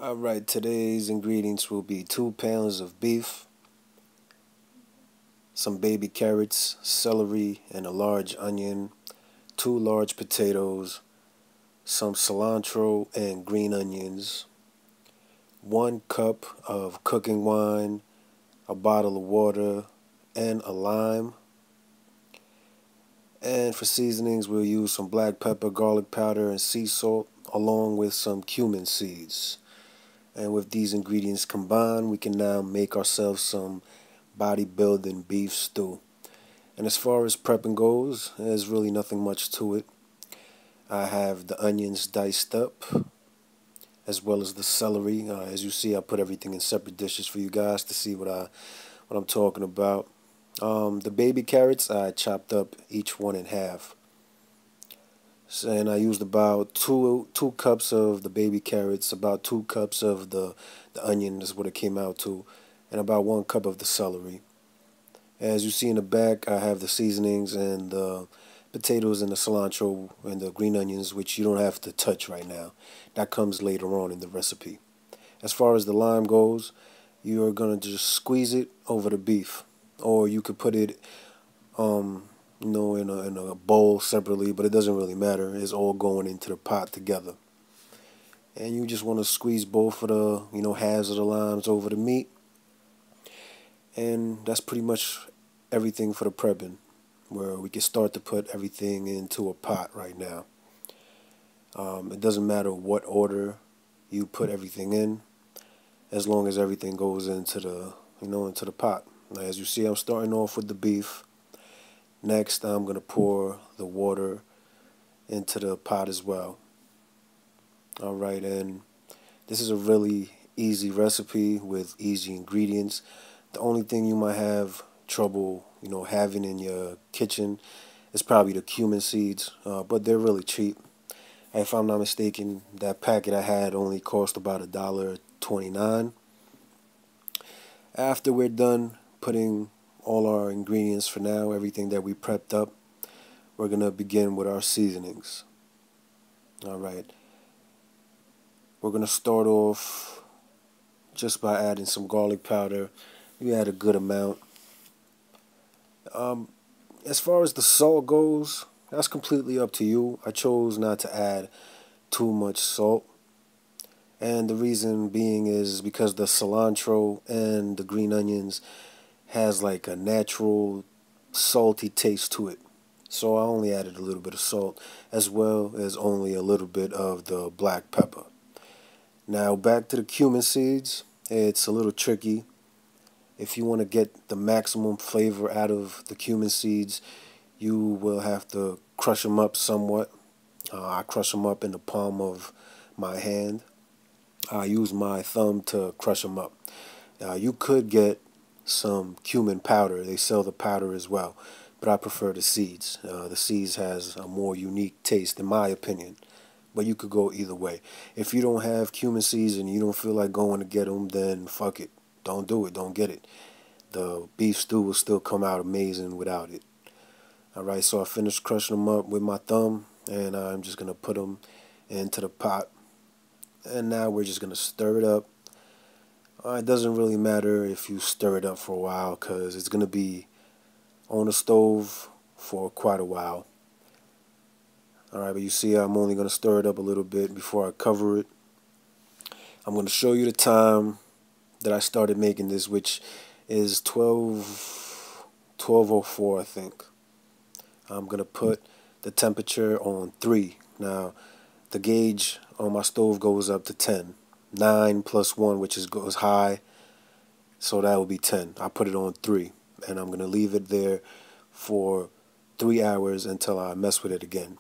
Alright, today's ingredients will be 2 pounds of beef, some baby carrots, celery, and a large onion, 2 large potatoes, some cilantro and green onions, 1 cup of cooking wine, a bottle of water, and a lime. And for seasonings, we'll use some black pepper, garlic powder, and sea salt, along with some cumin seeds. And with these ingredients combined, we can now make ourselves some bodybuilding beef stew. And as far as prepping goes, there's really nothing much to it. I have the onions diced up, as well as the celery. As you see, I put everything in separate dishes for you guys to see what I'm talking about. The baby carrots, I chopped up each one in half. And I used about two cups of the baby carrots, about 2 cups of the onion is what it came out to, and about 1 cup of the celery. As you see in the back, I have the seasonings and the potatoes and the cilantro and the green onions, which you don't have to touch right now. That comes later on in the recipe. As far as the lime goes, you're going to just squeeze it over the beef, or you could put it in a bowl separately, but it doesn't really matter. It's all going into the pot together. And you just want to squeeze both of the, halves of the limes over the meat. And that's pretty much everything for the prepping, where we can start to put everything into a pot right now. It doesn't matter what order you put everything in, as long as everything goes into the pot. Now, as you see, I'm starting off with the beef. Next, I'm going to pour the water into the pot as well. Alright, and this is a really easy recipe with easy ingredients. The only thing you might have trouble, having in your kitchen is probably the cumin seeds, but they're really cheap. If I'm not mistaken, that packet I had only cost about $1.29. After we're done putting all our ingredients for now, everything that we prepped up, we're going to begin with our seasonings. Alright, we're going to start off just by adding some garlic powder. You add a good amount. As far as the salt goes, that's completely up to you. I chose not to add too much salt. And the reason being is because the cilantro and the green onions has like a natural salty taste to it. So I only added a little bit of salt, as well as only a little bit of the black pepper. Now back to the cumin seeds. It's a little tricky. If you want to get the maximum flavor out of the cumin seeds, you will have to crush them up somewhat. I crush them up in the palm of my hand. I use my thumb to crush them up. You could get some cumin powder. They sell the powder as well, but I prefer the seeds. The seeds has a more unique taste, in my opinion. But you could go either way. If you don't have cumin seeds and you don't feel like going to get them, then fuck it. Don't do it. Don't get it. The beef stew will still come out amazing without it. Alright, so I finished crushing them up with my thumb, and I'm just going to put them into the pot. And now we're just going to stir it up. It doesn't really matter if you stir it up for a while, because it's going to be on the stove for quite a while. Alright, but you see I'm only going to stir it up a little bit before I cover it. I'm going to show you the time that I started making this, which is 12:04, I think. I'm going to put the temperature on 3. Now, the gauge on my stove goes up to 10. 9 plus 1, which goes high, so that will be 10. I put it on 3, and I'm going to leave it there for 3 hours until I mess with it again.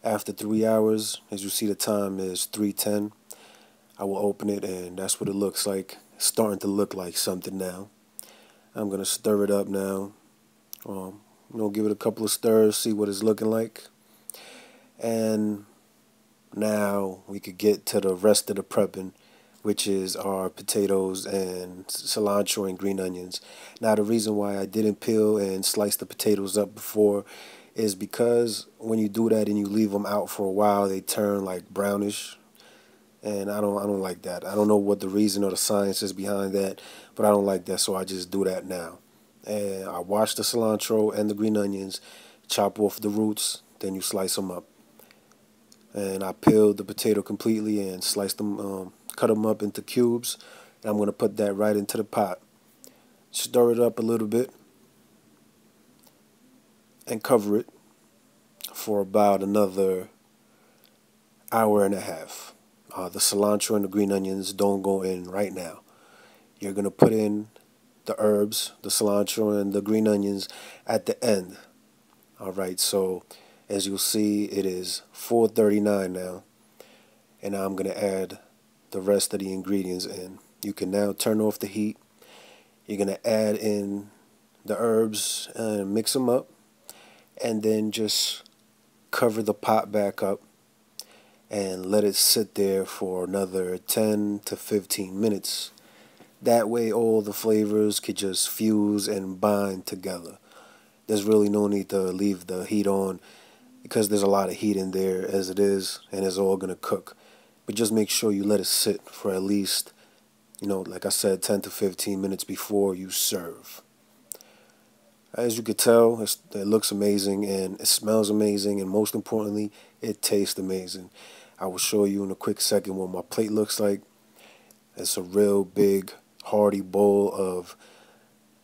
After 3 hours, as you see, the time is 3:10. I will open it, and that's what it looks like. It's starting to look like something now. I'm going to stir it up now. Give it a couple of stirs, see what it's looking like. And now we could get to the rest of the prepping, which is our potatoes and cilantro and green onions. Now, the reason why I didn't peel and slice the potatoes up before is because when you do that and you leave them out for a while, they turn like brownish. and I don't like that. I don't know what the reason or the science is behind that, but I don't like that, so I just do that now. And I wash the cilantro and the green onions, chop off the roots, then you slice them up. And I peeled the potato completely and sliced them, cut them up into cubes. And I'm going to put that right into the pot. Stir it up a little bit and cover it for about another hour and a half. The cilantro and the green onions don't go in right now. You're going to put in the herbs, the cilantro and the green onions at the end. Alright, so as you'll see, it is 4:39 now, and I'm going to add the rest of the ingredients in. You can now turn off the heat. You're going to add in the herbs and mix them up, and then just cover the pot back up and let it sit there for another 10 to 15 minutes. That way all the flavors could just fuse and bind together. There's really no need to leave the heat on because there's a lot of heat in there as it is, and it's all going to cook. But just make sure you let it sit for at least, like I said, 10 to 15 minutes before you serve. As you could tell, it looks amazing and it smells amazing, and most importantly, it tastes amazing. I will show you in a quick second what my plate looks like. It's a real big, hearty bowl of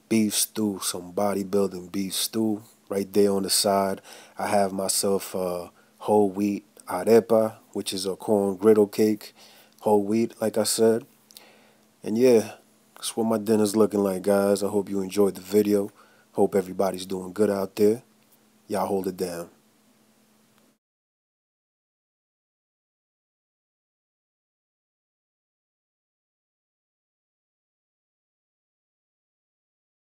beef stew, some bodybuilding beef stew. Right there on the side, I have myself a whole wheat arepa, which is a corn griddle cake, whole wheat, like I said. And yeah, that's what my dinner's looking like, guys. I hope you enjoyed the video. Hope everybody's doing good out there. Y'all hold it down.